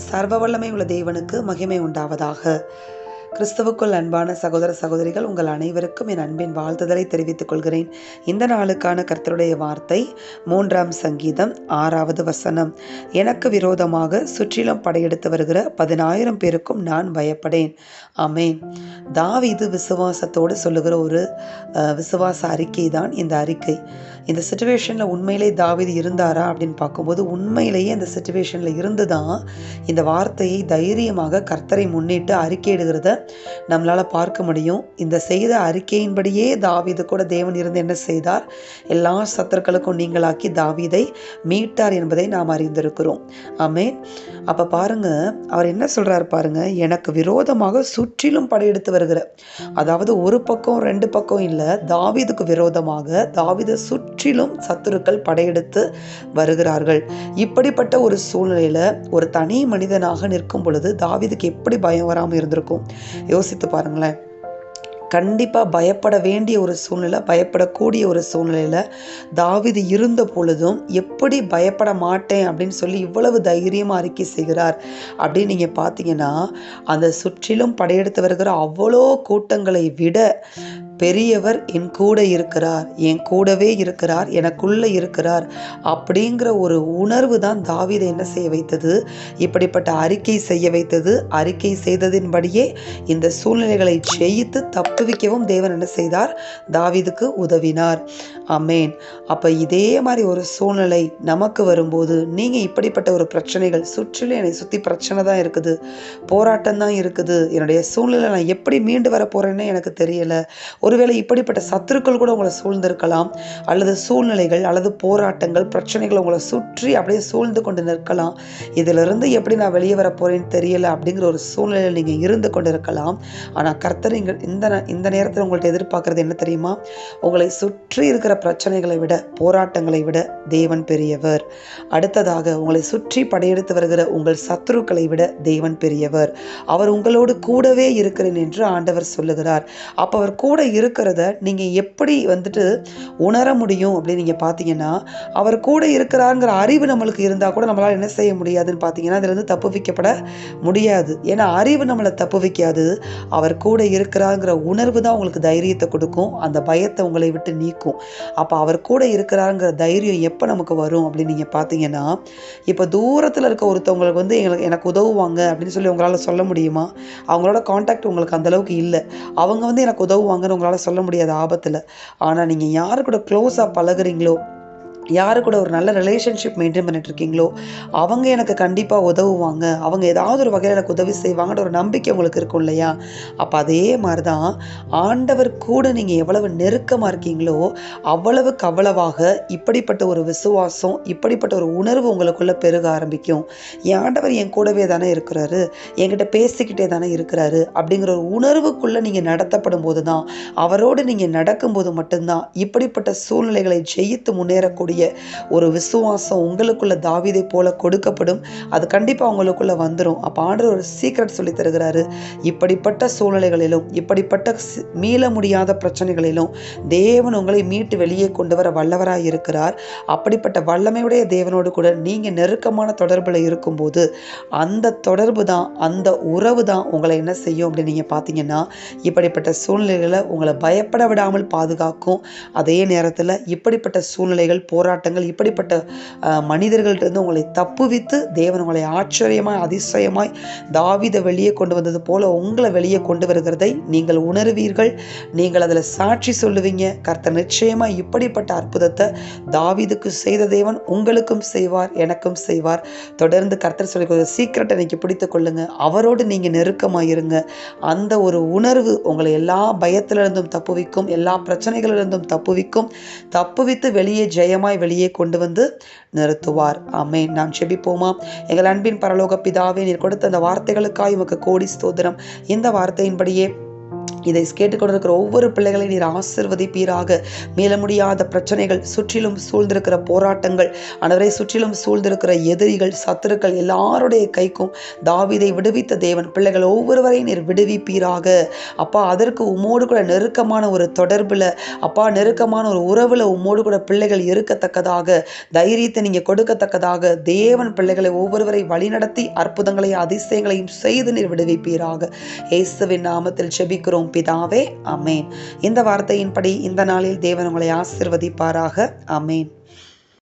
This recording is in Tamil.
சர்வ வல்லமை உள்ள தேவனுக்கு மகிமை உண்டாவதாக. கிறிஸ்துவுக்குள் அன்பான சகோதர சகோதரிகள், உங்கள் அனைவருக்கும் என் அன்பின் வாழ்த்துதலை தெரிவித்துக் கொள்கிறேன். இந்த நாளுக்கான கர்த்தருடைய வார்த்தை 3ஆம் சங்கீதம் 6வது வசனம். எனக்கு விரோதமாக சுற்றிலும் படையெடுத்து வருகிற 10,000 பேருக்கும் நான் பயப்படேன். ஆமென். தாவீது விசுவாசத்தோடு சொல்லுகிற ஒரு விசுவாச அறிக்கை தான் இந்த அறிக்கை. இந்த சிச்சுவேஷனில் உண்மையிலே தாவீது இருந்தாரா அப்படின்னு பார்க்கும்போது, உண்மையிலேயே இந்த சிச்சுவேஷனில் இருந்து தான் இந்த வார்த்தையை தைரியமாக கர்த்தரை முன்னிட்டு அறிக்கையிடுகிறத நம்மளால் பார்க்க முடியும். இந்த செய்த அறிக்கையின்படியே தாவீது கூட தேவன் இருந்து என்ன செய்தார்? எல்லா சத்துருக்களுக்கும் நீங்களாக்கி தாவீதை மீட்டார் என்பதை நாம் அறிந்திருக்கிறோம். ஆமென். அப்போ பாருங்க, அவர் என்ன சொல்றாரு பாருங்க, எனக்கு விரோதமாக சுற்றிலும் படையெடுத்து வருகிற, அதாவது ஒரு பக்கம் 2 பக்கம் இல்லை, தாவீதுக்கு விரோதமாக தாவீதை சுற்றிலும் சத்துருக்கள் படையெடுத்து வருகிறார்கள். இப்படிப்பட்ட ஒரு சூழ்நிலையில ஒரு தனி மனிதனாக நிற்கும் பொழுது தாவீதுக்கு எப்படி பயம் வராமல் இருந்திருக்கும்? யோசித்து பாருங்களேன். கண்டிப்பாக பயப்பட வேண்டிய ஒரு சூழ்நிலை, பயப்படக்கூடிய ஒரு சூழ்நிலையில் தாவீது இருந்த பொழுதும் எப்படி பயப்பட மாட்டேன் அப்படின்னு சொல்லி இவ்வளவு தைரியமாக அறிக்கை செய்கிறார் அப்படின்னு நீங்கள் பார்த்தீங்கன்னா, அந்த சுற்றிலும் படையெடுத்து வருகிற அவ்வளோ கூட்டங்களை விட பெரியவர் என் கூட இருக்கிறார், என் கூடவே இருக்கிறார், எனக்குள்ளே இருக்கிறார் அப்படிங்கிற ஒரு உணர்வு தான் தாவீதை என்ன செய்ய வைத்தது? இப்படிப்பட்ட அறிக்கை செய்ய வைத்தது. அறிக்கை செய்ததின்படியே இந்த சூழ்நிலைகளை ஜெயித்து தப்புவிக்கவும் தேவன் என்ன செய்தார்? தாவீதுக்கு உதவினார். ஆமென். அப்போ இதே மாதிரி ஒரு சூழ்நிலை நமக்கு வரும்போது, நீங்கள் இப்படிப்பட்ட ஒரு பிரச்சனைகள், சுற்றிலும் என்னை சுற்றி பிரச்சனை தான் இருக்குது, போராட்டம் தான் இருக்குது, என்னுடைய சூழ்நிலை நான் எப்படி மீண்டு வர போகிறேன்னு எனக்கு தெரியலை, ஒருவேளை இப்படிப்பட்ட சத்துருக்கள் கூட உங்களை சூழ்ந்திருக்கலாம், அல்லது சூழ்நிலைகள் அல்லது போராட்டங்கள் பிரச்சனைகள் உங்களை சுற்றி அப்படியே சூழ்ந்து கொண்டு நிற்கலாம். இதிலிருந்து எப்படி நான் வெளியே வர போறேன்னு தெரியல அப்படிங்கிற ஒரு சூழ்நிலையில் நீங்கள் இருந்து கொண்டு இருக்கலாம். ஆனால் கர்த்தர் இந்த நேரத்தில் உங்கள்கிட்ட எதிர்பார்க்கறது என்ன தெரியுமா? உங்களை சுற்றி இருக்கிற பிரச்சனைகளை விட, போராட்டங்களை விட தேவன் பெரியவர். அடுத்ததாக, உங்களை சுற்றி படையெடுத்து வருகிற உங்கள் சத்துருக்களை விட தேவன் பெரியவர். அவர் உங்களோடு கூடவே இருக்கிறேன் என்று ஆண்டவர் சொல்லுகிறார். அப்போ அவர் கூட இருக்கிறத நீங்கள் எப்படி உணர முடியும் அப்படின்னு நீங்கள் பார்த்தீங்கன்னா, அவர் கூட இருக்கிறாருங்கிற அறிவு நம்மளுக்கு இருந்தால் கூட நம்மளால் என்ன செய்ய முடியாதுன்னு பார்த்தீங்கன்னா, அதிலிருந்து தப்புவிக்கப்பட முடியாது. ஏன்னா அறிவு நம்மளை தப்புவிக்காது. அவர் கூட இருக்கிறாருங்கிற உணர்வு தான் உங்களுக்கு தைரியத்தை கொடுக்கும், அந்த பயத்தை உங்களை விட்டு நீக்கும். அப்போ அவர் கூட இருக்கிறாருங்கிற தைரியம் எப்போ நமக்கு வரும் அப்படின்னு நீங்கள் பார்த்தீங்கன்னா, இப்போ தூரத்தில் இருக்க ஒருத்தவங்களுக்கு எனக்கு உதவுவாங்க அப்படின்னு சொல்லி உங்களால் சொல்ல முடியுமா? அவங்களோட கான்டாக்ட் உங்களுக்கு அந்தளவுக்கு இல்லை, அவங்க எனக்கு உதவுவாங்கன்னு உங்களால் சொல்ல முடியாத ஆபத்தில். ஆனால் நீங்கள் யாரு கூட க்ளோஸாக பழகுறீங்களோ, யாரு கூட ஒரு நல்ல ரிலேஷன்ஷிப் மெயின்டைன் பண்ணிட்டு இருக்கீங்களோ, அவங்க எனக்கு கண்டிப்பாக உதவுவாங்க, அவங்க ஏதாவது ஒரு வகையில் எனக்கு உதவி செய்வாங்கன்ற ஒரு நம்பிக்கை உங்களுக்கு இருக்கும் இல்லையா? அப்போ அதே மாதிரி தான் ஆண்டவர் கூட நீங்கள் எவ்வளவு நெருக்கமாக இருக்கீங்களோ அவ்வளவுக்கு அவ்வளவாக இப்படிப்பட்ட ஒரு விசுவாசம், இப்படிப்பட்ட ஒரு உணர்வு உங்களுக்குள்ளே பெருக ஆரம்பிக்கும். என் ஆண்டவர் என் கூடவே தானே இருக்கிறாரு, என்கிட்ட பேசிக்கிட்டே தானே இருக்கிறாரு அப்படிங்கிற ஒரு உணர்வுக்குள்ளே நீங்கள் நடத்தப்படும் போது தான், அவரோடு நீங்கள் நடக்கும்போது மட்டும்தான் இப்படிப்பட்ட சூழ்நிலைகளை ஜெயித்து முன்னேறக்கூடிய ஒரு விசுவாசம் உங்களுக்குள்ள தாவீதை போல கொடுக்கப்படும். அது கண்டிப்பாக உங்களுக்குள்ள வந்துடும். அப்போ ஆண்டவர் ஒரு சீக்ரெட் சொல்லி தருகிறாரு. இப்படிப்பட்ட சூழ்நிலைகளிலும், இப்படிப்பட்ட மீள முடியாத பிரச்சனைகளிலும் தேவன் உங்களை மீட்டு வெளியே கொண்டு வர வல்லவராய் இருக்கிறார். அப்படிப்பட்ட வல்லமையுடைய தேவனோடு கூட நீங்கள் நெருக்கமான தொடர்பில் இருக்கும்போது, அந்த தொடர்பு தான், அந்த உறவு தான் உங்களை என்ன செய்யும் அப்படின்னு நீங்கள் பார்த்தீங்கன்னா, இப்படிப்பட்ட சூழ்நிலைகளை உங்களை பயப்பட விடாமல் பாதுகாக்கும். அதே நேரத்தில் இப்படிப்பட்ட சூழ்நிலைகள், போராட்டங்கள், இப்படிப்பட்ட மனிதர்கள்ட்டிருந்து உங்களை தப்புவித்து தேவன் உங்களை ஆச்சரியமாய், அதிசயமாய் தாவீதை வெளியே கொண்டு வந்தது போல உங்களை வெளியே கொண்டு வருகிறதை நீங்கள் உணர்வீர்கள். நீங்கள் அதில் சாட்சி சொல்லுவீங்க. கர்த்தர் நிச்சயமாக இப்படிப்பட்ட அற்புதத்தை தாவீதுக்கு செய்த தேவன் உங்களுக்கும் செய்வார், எனக்கும் செய்வார். தொடர்ந்து கர்த்தர் சொல்லி சீக்கிரட்டை இன்னைக்கு பிடித்து கொள்ளுங்க. அவரோடு நீங்கள் நெருக்கமாக இருங்க. அந்த ஒரு உணர்வு உங்களை எல்லா பயத்திலிருந்தும் தப்புவிக்கும், எல்லா பிரச்சனைகளிலிருந்தும் தப்புவித்து வெளியே ஜெயமாய் வெளியே கொண்டு வந்து நிறுத்துவார். ஆமென். நாம் ஜெபிப்போமா? எங்கள் அன்பின் பரலோக பிதாவே, நீர் கொடுத்த அந்த வார்த்தைகளுக்காய் உமக்கு கோடி ஸ்தோத்திரம். இந்த வார்த்தையின்படியே இதை கேட்டுக்கொண்டிருக்கிற ஒவ்வொரு பிள்ளைகளையும் நீர் ஆசிர்வதிப்பீராக. மீள முடியாத பிரச்சனைகள், சுற்றிலும் சூழ்ந்திருக்கிற போராட்டங்கள், ஆண்டவரே சுற்றிலும் சூழ்ந்திருக்கிற எதிரிகள், சத்துருக்கள் எல்லாருடைய கைக்கும் தாவீதை விடுவித்த தேவன் பிள்ளைகள் ஒவ்வொருவரையும் நீர் விடுவிப்பீராக. அப்பா, அதற்கு உம்மோடு கூட நெருக்கமான ஒரு தொடர்புல, அப்பா நெருக்கமான ஒரு உறவுல உம்மோடு கூட பிள்ளைகள் இருக்கத்தக்கதாக, தைரியத்தை நீங்க கொடுக்கத்தக்கதாக தேவன் பிள்ளைகளை ஒவ்வொருவரை வழிநடத்தி அற்புதங்களையும் அதிசயங்களையும் செய்து நீர் விடுவிப்பீராக. இயேசுவின் நாமத்தில் ஜெபிக்கிறோம் பிதாவே, ஆமென். இந்த வார்த்தையின்படி இந்த நாளில் தேவன் உங்களை ஆசீர்வதிப்பாராக. ஆமென்.